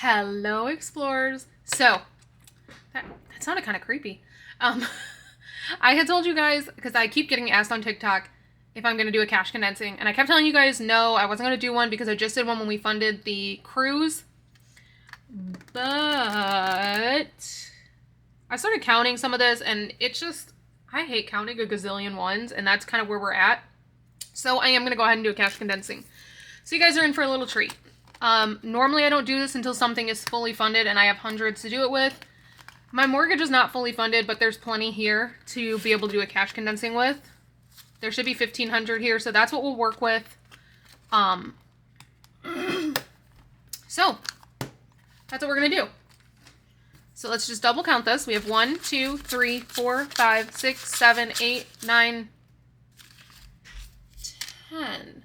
Hello, explorers. So, that sounded kind of creepy. I had told you guys, because I keep getting asked on TikTok if I'm going to do a cash condensing, and I kept telling you guys no, I wasn't going to do one because I just did one when we funded the cruise. But I started counting some of this, and it's just, I hate counting a gazillion ones, and that's kind of where we're at. So I am going to go ahead and do a cash condensing. So you guys are in for a little treat. Normally I don't do this until something is fully funded and I have hundreds to do it with. My mortgage is not fully funded, but there's plenty here to be able to do a cash condensing with. There should be 1,500 here, so that's what we'll work with. So that's what we're going to do. So let's just double count this. We have 1, 2, 3, 4, 5, 6, 7, 8, 9, 10.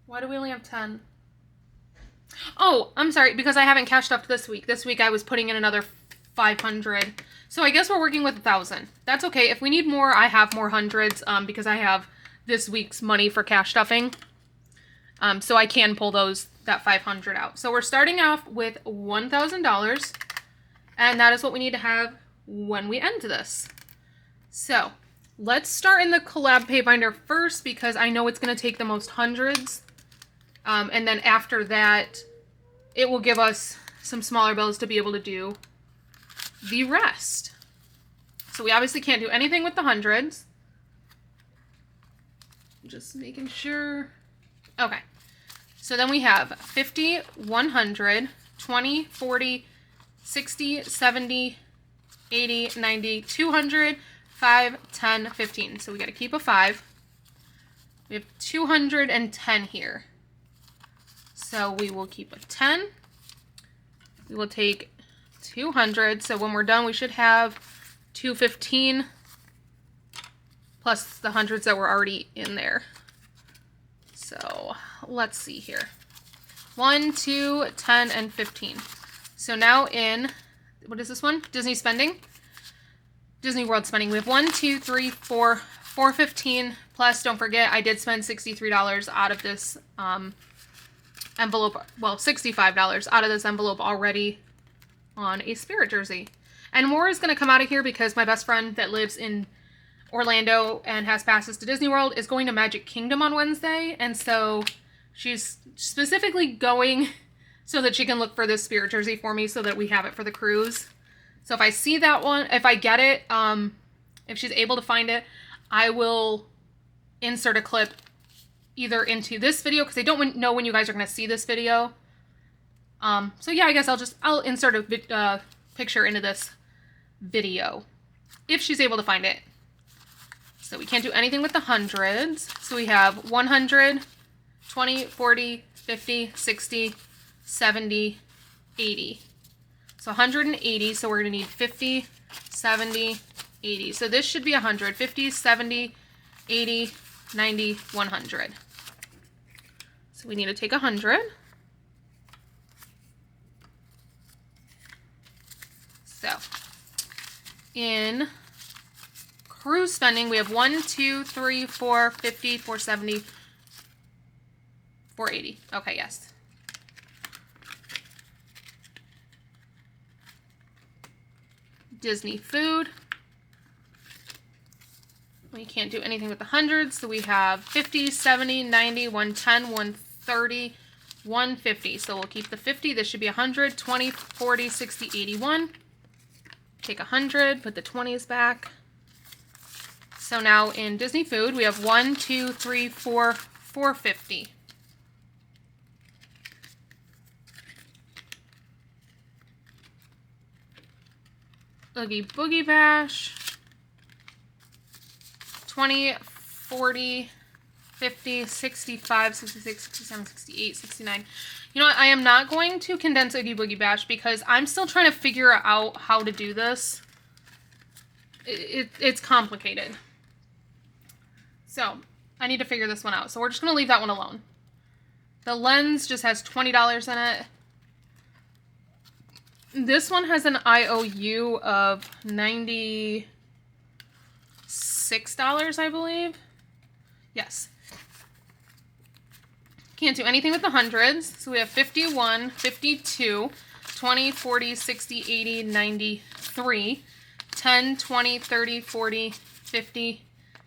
Why do we only have 10? Oh, I'm sorry, because I haven't cashed up this week. This week I was putting in another 500. So I guess we're working with 1,000. That's okay. If we need more, I have more hundreds because I have this week's money for cash stuffing. So I can pull that 500 out. So we're starting off with $1,000. And that is what we need to have when we end this. So let's start in the collab pay binder first because I know it's going to take the most hundreds. And then after that, it will give us some smaller bills to be able to do the rest. So we obviously can't do anything with the hundreds. Just making sure. Okay. So then we have 50, 100, 20, 40, 60, 70, 80, 90, 200, 5, 10, 15. So we got to keep a 5. We have 210 here. So we will keep a 10. We will take 200. So when we're done, we should have 215 plus the hundreds that were already in there. So let's see here. 1, 2, 10, and 15. So now in, what is this one? Disney spending. Disney World spending. We have 1, 2, 3, 4, 415. Plus, don't forget, I did spend $63 out of this envelope, well, $65 out of this envelope already on a Spirit jersey. And more is going to come out of here because my best friend that lives in Orlando and has passes to Disney World is going to Magic Kingdom on Wednesday. And so she's specifically going so that she can look for this Spirit jersey for me so that we have it for the cruise. So if I see that one, if I get it, if she's able to find it, I will insert a clip either into this video because I don't know when you guys are going to see this video. So yeah, I guess I'll insert a picture into this video if she's able to find it. So we can't do anything with the hundreds. So we have 100, 20, 40, 50, 60, 70, 80. So 180, so we're going to need 50, 70, 80. So this should be 100, 50, 70, 80, 90, 100. So we need to take 100. So in cruise spending, we have 1, 2, 3, 4, 50, 470, 480. Okay, yes. Disney food. We can't do anything with the hundreds, so we have 50, 70, 90, 110, 130, 150. So we'll keep the 50. This should be 100, 20, 40, 60, 81. Take 100, put the 20s back. So now in Disney food, we have 1, 2, 3, 4, 450. Oogie Boogie Bash. 20, 40, 50, 65, 66, 67, 68, 69. You know what? I am not going to condense Oogie Boogie Bash because I'm still trying to figure out how to do this. It's complicated. So I need to figure this one out. So we're just going to leave that one alone. The lens just has $20 in it. This one has an IOU of $96, I believe. Yes. Can't do anything with the hundreds. So we have 51, 52, 20, 40, 60, 80, 93, 10, 20, 30, 40, 50,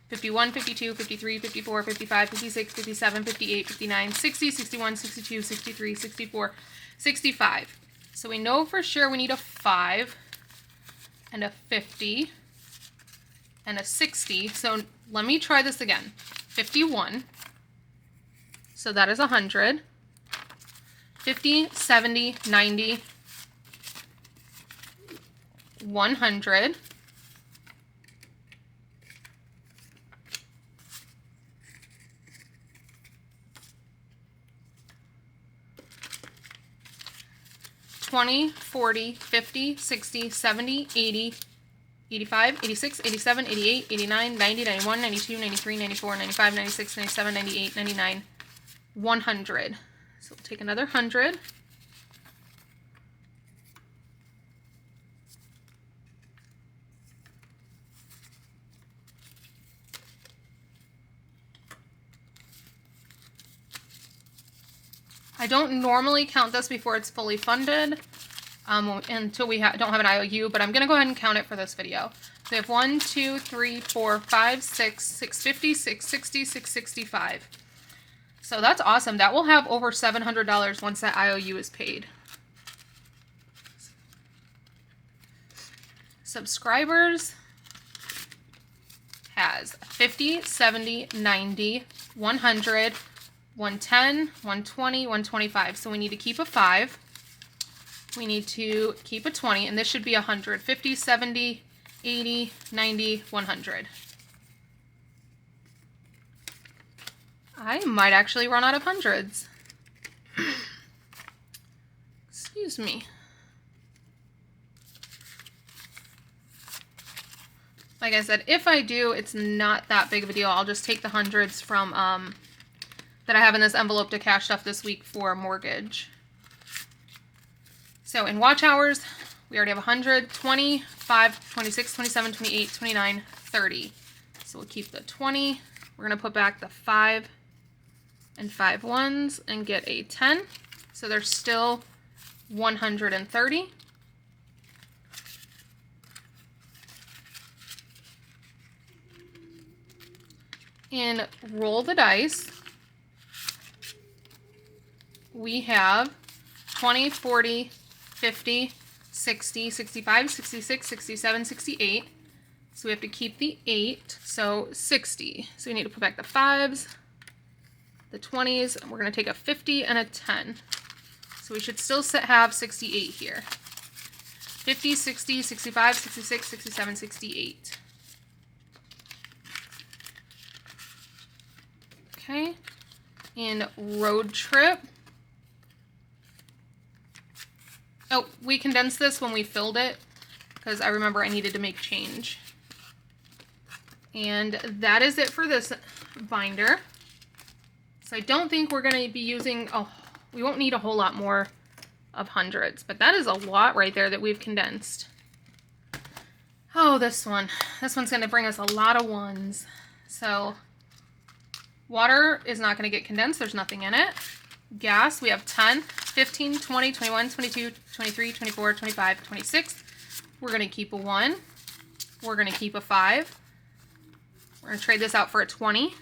51, 52, 53, 54, 55, 56, 57, 58, 59, 60, 61, 62, 63, 64, 65. So we know for sure we need a 5 and a 50 and a 60. So let me try this again. 51. So that is 100. 50, 70, 90, 100. 20, 40, 50, 60, 70, 80, 85, 86, 87, 88, 89, 90, 91, 92, 93, 94, 95, 96, 97, 98, 99, 100. So we'll take another 100. I don't normally count this before it's fully funded until we don't have an IOU, but I'm going to go ahead and count it for this video. So we have 1, 2, 3, 4, 5, 6, 650, 660, 665. So that's awesome. That will have over $700 once that IOU is paid. Subscribers has 50, 70, 90, 100, 110, 120, 125. So we need to keep a 5. We need to keep a 20, and this should be 100. 50, 70, 80, 90, 100. I might actually run out of hundreds. Excuse me. Like I said, if I do, it's not that big of a deal. I'll just take the hundreds from that I have in this envelope to cash stuff this week for a mortgage. So in watch hours, we already have 100, 25, 26, 27, 28, 29, 30. So we'll keep the 20. We're going to put back the 5 and 5 ones and get a 10. So there's still 130. And roll the dice. We have 20, 40, 50, 60, 65, 66, 67, 68. So we have to keep the 8, so 60. So we need to put back the 5s, the 20s, and we're going to take a 50 and a 10. So we should still have 68 here. 50, 60, 65, 66, 67, 68. Okay, in road trip. Oh, we condensed this when we filled it because I remember I needed to make change. And that is it for this binder. So I don't think we're going to be using, we won't need a whole lot more of hundreds, but that is a lot right there that we've condensed. Oh, this one's going to bring us a lot of ones. So water is not going to get condensed. There's nothing in it. Gas, we have 10, 15, 20, 21, 22, 23, 24, 25, 26. We're going to keep a 1. We're going to keep a 5. We're going to trade this out for a 20.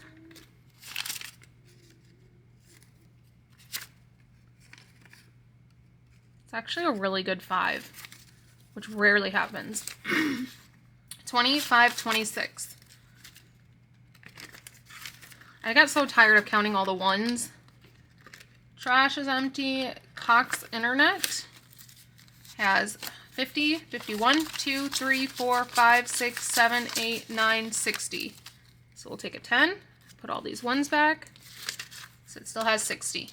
It's actually a really good 5, which rarely happens. 25, 26. I got so tired of counting all the ones. Trash is empty. Cox Internet has 50, 51, 2, 3, 4, 5, 6, 7, 8, 9, 60. So we'll take a 10, put all these ones back. So it still has 60.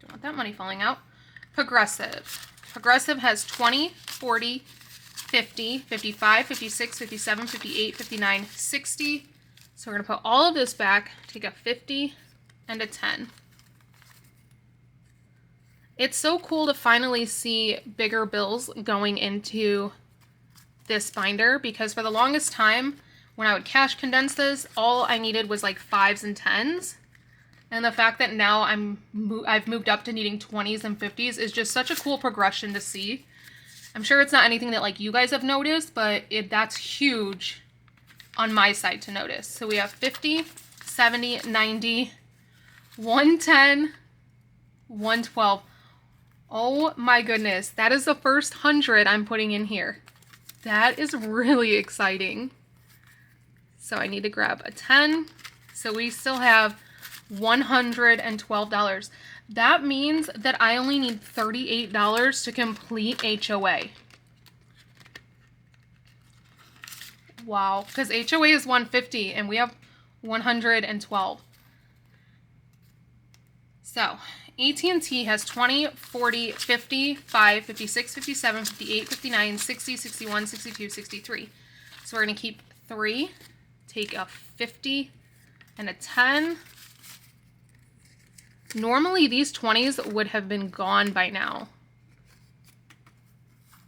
Don't want that money falling out. Progressive. Progressive has 20, 40, 50, 55, 56, 57, 58, 59, 60. So we're going to put all of this back, take a 50 and a 10. It's so cool to finally see bigger bills going into this binder because for the longest time, when I would cash condense this, all I needed was like 5s and 10s. And the fact that now I've moved up to needing 20s and 50s is just such a cool progression to see. I'm sure it's not anything that like you guys have noticed, but that's huge on my side to notice. So we have 50, 70, 90, 110, 112. Oh my goodness, that is the first 100 I'm putting in here. That is really exciting. So I need to grab a 10. So we still have $112. That means that I only need $38 to complete HOA. Wow, because HOA is $150 and we have $112. So AT&T has 20, 40, 55, 56, 57, 58, 59, 60, 61, 62, 63. So we're going to keep 3, take a 50 and a 10. Normally these 20s would have been gone by now.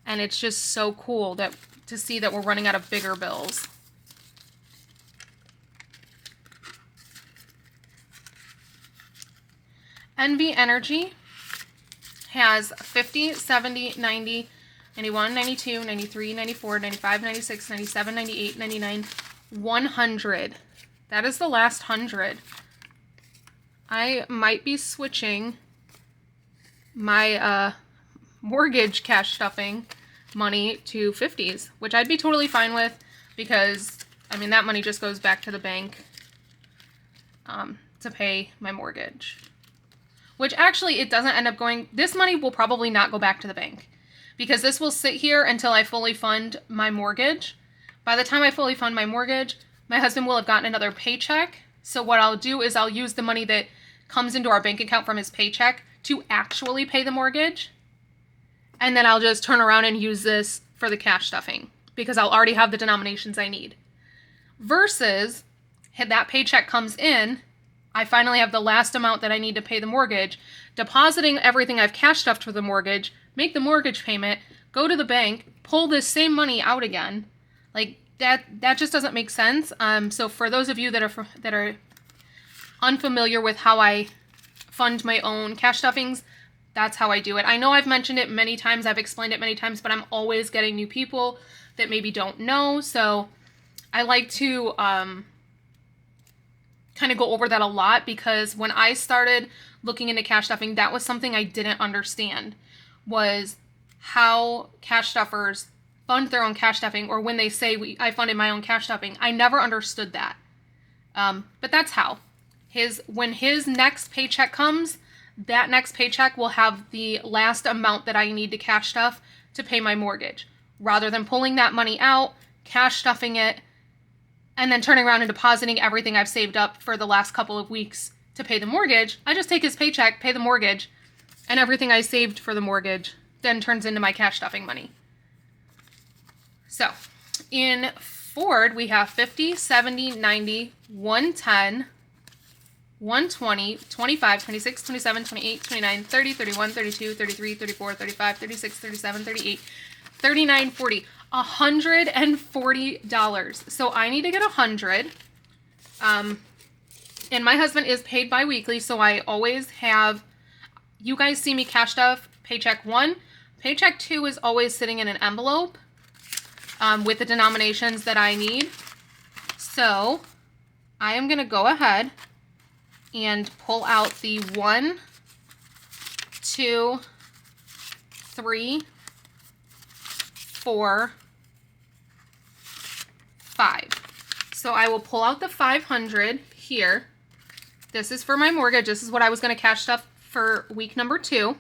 And it's just so cool to see that we're running out of bigger bills. NV Energy has 50, 70, 90, 91, 92, 93, 94, 95, 96, 97, 98, 99, 100. That is the last 100. I might be switching my mortgage cash stuffing money to 50s, which I'd be totally fine with because, I mean, that money just goes back to the bank to pay my mortgage. Which actually, it doesn't end up going, this money will probably not go back to the bank because this will sit here until I fully fund my mortgage. By the time I fully fund my mortgage, my husband will have gotten another paycheck. So what I'll do is I'll use the money that comes into our bank account from his paycheck to actually pay the mortgage. And then I'll just turn around and use this for the cash stuffing because I'll already have the denominations I need. Versus, that paycheck comes in, I finally have the last amount that I need to pay the mortgage, depositing everything I've cash stuffed for the mortgage, make the mortgage payment, go to the bank, pull this same money out again. Like, that just doesn't make sense. So for those of you that are unfamiliar with how I fund my own cash stuffings, that's how I do it. I know I've mentioned it many times, I've explained it many times, but I'm always getting new people that maybe don't know. So I like to kind of go over that a lot because when I started looking into cash stuffing, that was something I didn't understand, was how cash stuffers fund their own cash stuffing, or when they say I funded my own cash stuffing. I never understood that. But that's how. When his next paycheck comes, that next paycheck will have the last amount that I need to cash stuff to pay my mortgage. Rather than pulling that money out, cash stuffing it, and then turning around and depositing everything I've saved up for the last couple of weeks to pay the mortgage, I just take his paycheck, pay the mortgage, and everything I saved for the mortgage then turns into my cash stuffing money. So, in Ford, we have 50, 70, 90, 110, 120, 25, 26, 27, 28, 29, 30, 31, 32, 33, 34, 35, 36, 37, 38, 39, 40. $140. So I need to get 100. And my husband is paid bi-weekly, so I always have, you guys see me cash stuff paycheck 1. Paycheck 2 is always sitting in an envelope with the denominations that I need. So I am going to go ahead and pull out the 1, 2, 3, 4, 5. So I will pull out the 500 here. This is for my mortgage. This is what I was going to cash stuff for week number 2.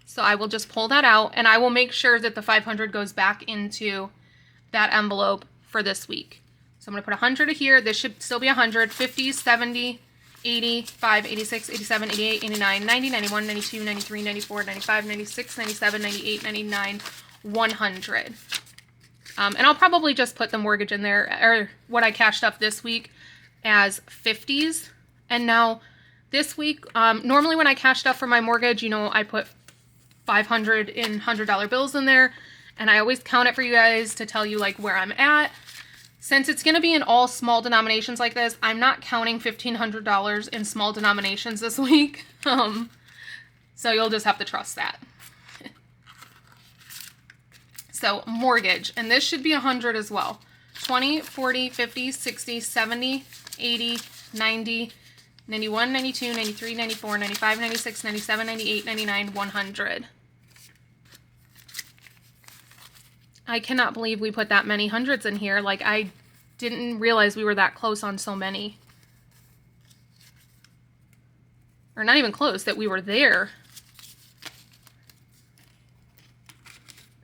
So I will just pull that out, and I will make sure that the 500 goes back into that envelope for this week. So I'm going to put 100 here. This should still be 100, 50, 70, 85, 86, 87, 88, 89, 90, 91, 92, 93, 94, 95, 96, 97, 98, 99, 100. And I'll probably just put the mortgage in there, or what I cashed up this week, as 50s. And now this week, normally when I cash stuff for my mortgage, you know, I put 500 in $100 bills in there, and I always count it for you guys to tell you like where I'm at. Since it's going to be in all small denominations like this, I'm not counting $1,500 in small denominations this week. So you'll just have to trust that. So mortgage, and this should be 100 as well. 20, 40, 50, 60, 70, 80, 90, 91, 92, 93, 94, 95, 96, 97, 98, 99, 100. I cannot believe we put that many hundreds in here. Like, I didn't realize we were that close on so many. Or not even close, that we were there.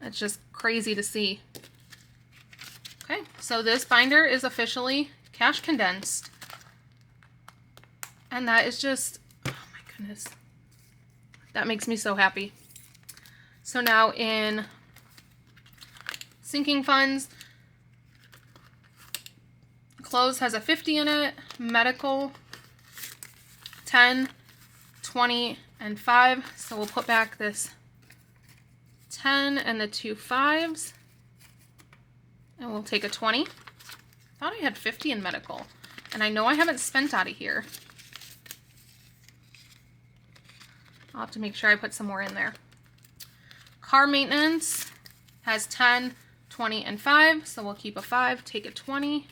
It's just crazy to see. Okay, so this binder is officially cash condensed. And that is just, oh my goodness. That makes me so happy. So now in sinking funds, clothes has a 50 in it, medical 10, 20, and 5. So we'll put back this 10 and the 2 5s, and we'll take a 20. I thought I had 50 in medical, and I know I haven't spent out of here. I'll have to make sure I put some more in there. Car maintenance has 10, 20, and 5, so we'll keep a 5, take a 20,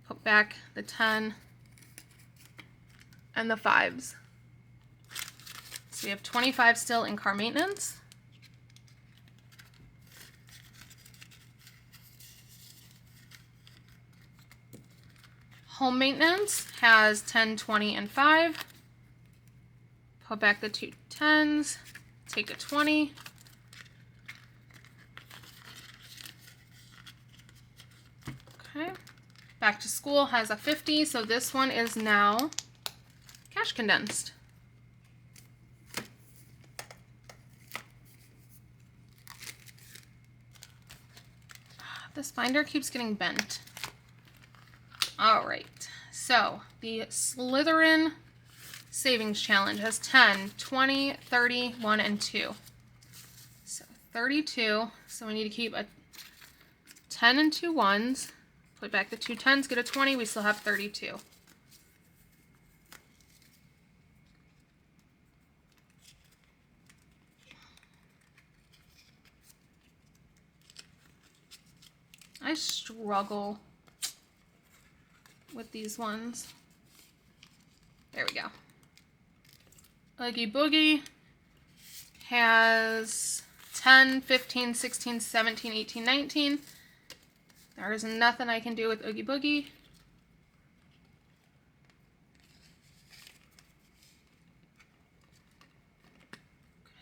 put back the 10 and the 5s. So we have 25 still in car maintenance. Home maintenance has 10, 20, and 5. Put back the 2 10s, take a 20. Okay. Back to school has a 50, so this one is now cash condensed. This binder keeps getting bent. All right, so the Slytherin Savings Challenge has 10, 20, 30, 1, and 2. So 32, so we need to keep a 10 and 2 1s. Put back the 2 10s, get a 20, we still have 32. I struggle with these ones. There we go. Oogie Boogie has 10, 15, 16, 17, 18, 19. There is nothing I can do with Oogie Boogie.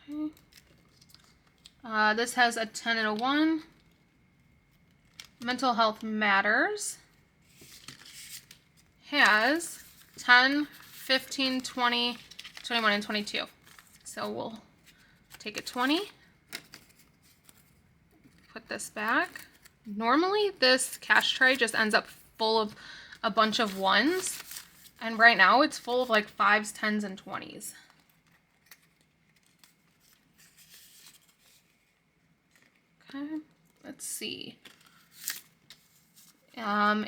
Okay. This has a 10 and a 1. Mental Health Matters has 10, 15, 20, 21, and 22. So we'll take a 20. Put this back. Normally this cash tray just ends up full of a bunch of 1s. And right now it's full of like 5s, 10s, and 20s. Okay, let's see. I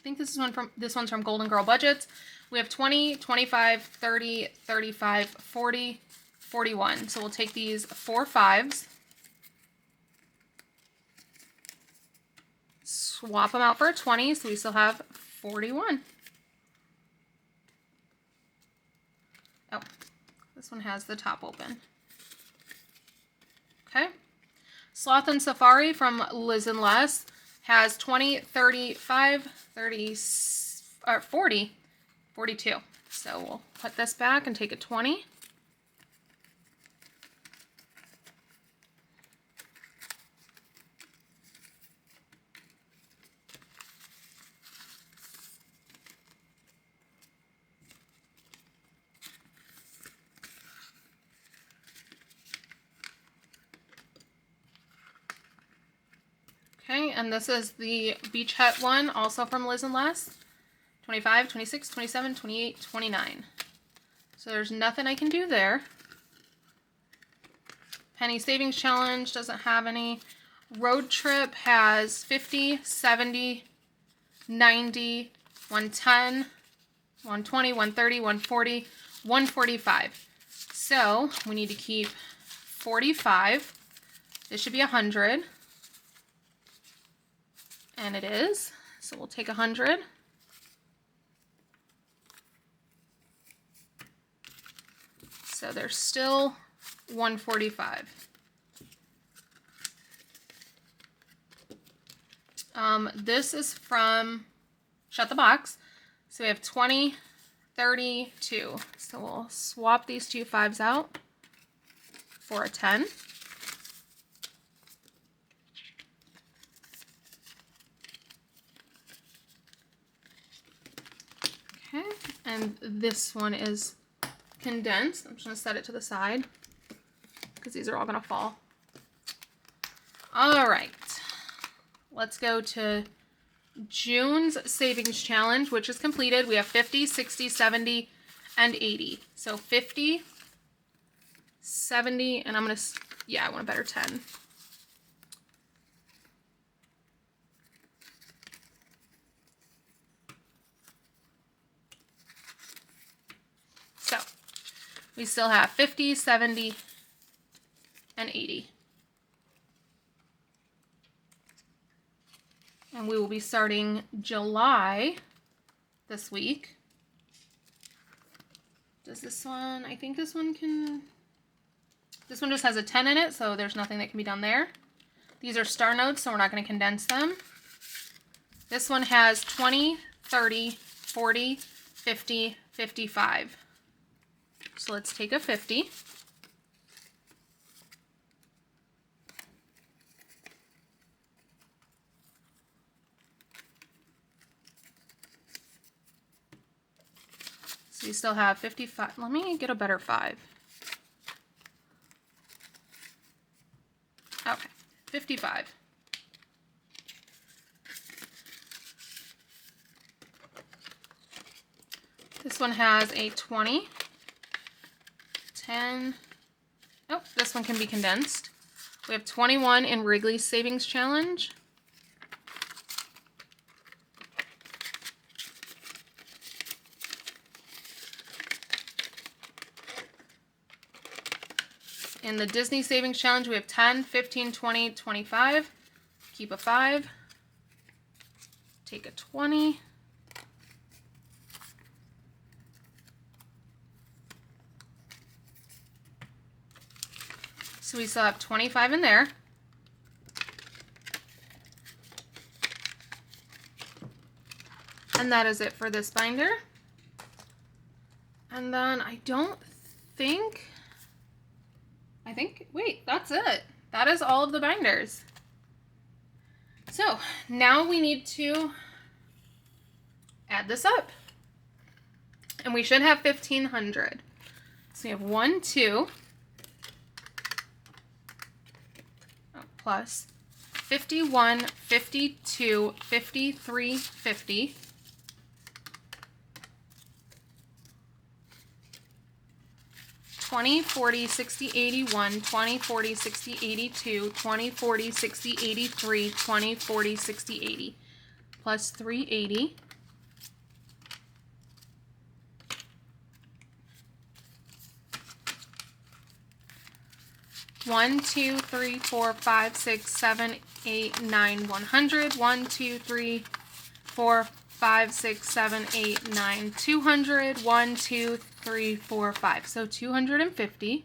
think this one's from Golden Girl Budgets. We have 20, 25, 30, 35, 40, 41. So we'll take these 4 5s. Swap them out for a 20, so we still have 41. Oh, this one has the top open. Okay. Sloth and Safari from Liz and Les has 20, 35, 30, 40, 42. So we'll put this back and take a 20. Okay, and this is the Beach Hut one, also from Liz and Les. 25, 26, 27, 28, 29. So there's nothing I can do there. Penny Savings Challenge doesn't have any. Road Trip has 50, 70, 90, 110, 120, 130, 140, 145. So we need to keep 45. This should be 100. And it is. So we'll take 100. So there's still 145. This is from Shut the Box. So we have 20, 32. So we'll swap these two 5s out for a 10. Okay, and this one is condensed. I'm just going to set it to the side because these are all going to fall. All right, let's go to June's Savings Challenge, which is completed. We have 50, 60, 70, and 80. So 50, 70, and I'm going to, yeah, I want a better 10. So we still have 50, 70, and 80. And we will be starting July this week. Does this one, I think this one can, this one just has a 10 in it, so there's nothing that can be done there. These are star notes, so we're not going to condense them. This one has 20, 30, 40, 50, 55. So let's take a 50. So you still have 55. Let me get a better 5. Okay, 55. This one has a 20, 10. Oh, this one can be condensed. We have 21 in Wrigley's Savings Challenge. In the Disney Savings Challenge, we have 10, 15, 20, 25. Keep a 5. Take a 20. So we still have 25 in there. And that is it for this binder. And then I think, wait, that's it. That is all of the binders. So now we need to add this up. And we should have 1,500. So we have 1, 2, plus 51, 52, 53, 50. 20, 40, 60, 81, 20, 40, 60, 82, 20, 40, 60, 83, 20, 40, 60, 80, plus 380. One, 2, 3, 4, 5, 6, 7, 8, 9, 100. 1, 2, 3, 4, 5, 6, 7, 8, 9, 200. 1, 2, 3, 4, 5. So 250.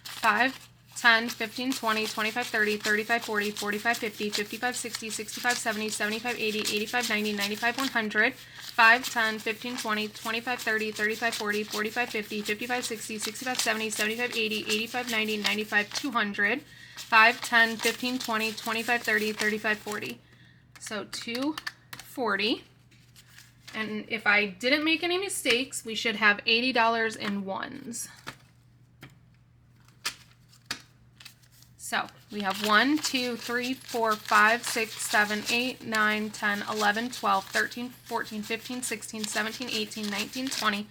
Five, 10, 15, 20, 25, 30, 35, 40, 45, 50, 55, 60, 65, 70, 75, 80, 85, 90, 95, 100. 5, 10, 15, 20, 25, 30, 35, 40, 45, 50, 55, 60, 65, 70, 75, 80, 85, 90, 95, 200. 5, 10, 15, 20, 25, 30, 35, 40. So 240. And if I didn't make any mistakes, we should have $80 in ones. So we have 1, 2, 3, 4, 5, 6, 7, 8, 9, 10, 11, 12, 13, 14, 15, 16, 17, 18, 19, 20,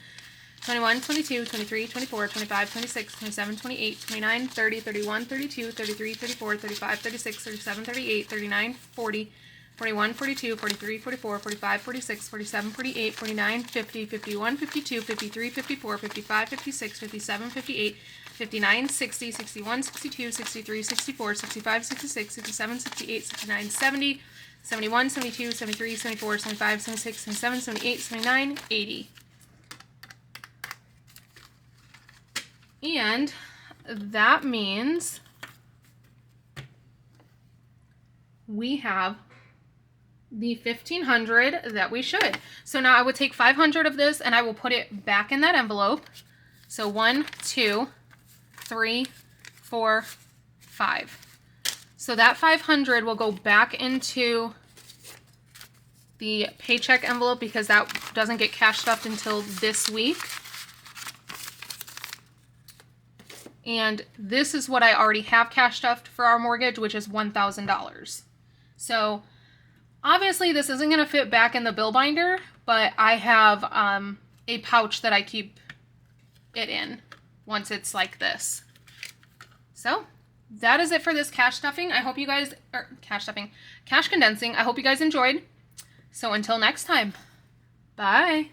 21, 22, 23, 24, 25, 26, 27, 28, 29, 30, 31, 32, 33, 34, 35, 36, 37, 38, 39, 40, 41, 42, 43, 44, 45, 46, 47, 48, 49, 50, 51, 52, 53, 54, 55, 56, 57, 58, 59, 60, 61, 62, 63, 64, 65, 66, 67, 68, 69, 70, 71, 72, 73, 74, 75, 76, 77, 78, 79, 80. And that means we have the 1,500 that we should. So now I would take 500 of this and I will put it back in that envelope. So 1, 2, 3, 4, 5. So that 500 will go back into the paycheck envelope because that doesn't get cash stuffed until this week. And this is what I already have cash stuffed for our mortgage, which is $1,000. So obviously this isn't going to fit back in the bill binder, but I have a pouch that I keep it in once it's like this. So that is it for this cash stuffing. I hope you guys, cash condensing. I hope you guys enjoyed. So until next time, bye.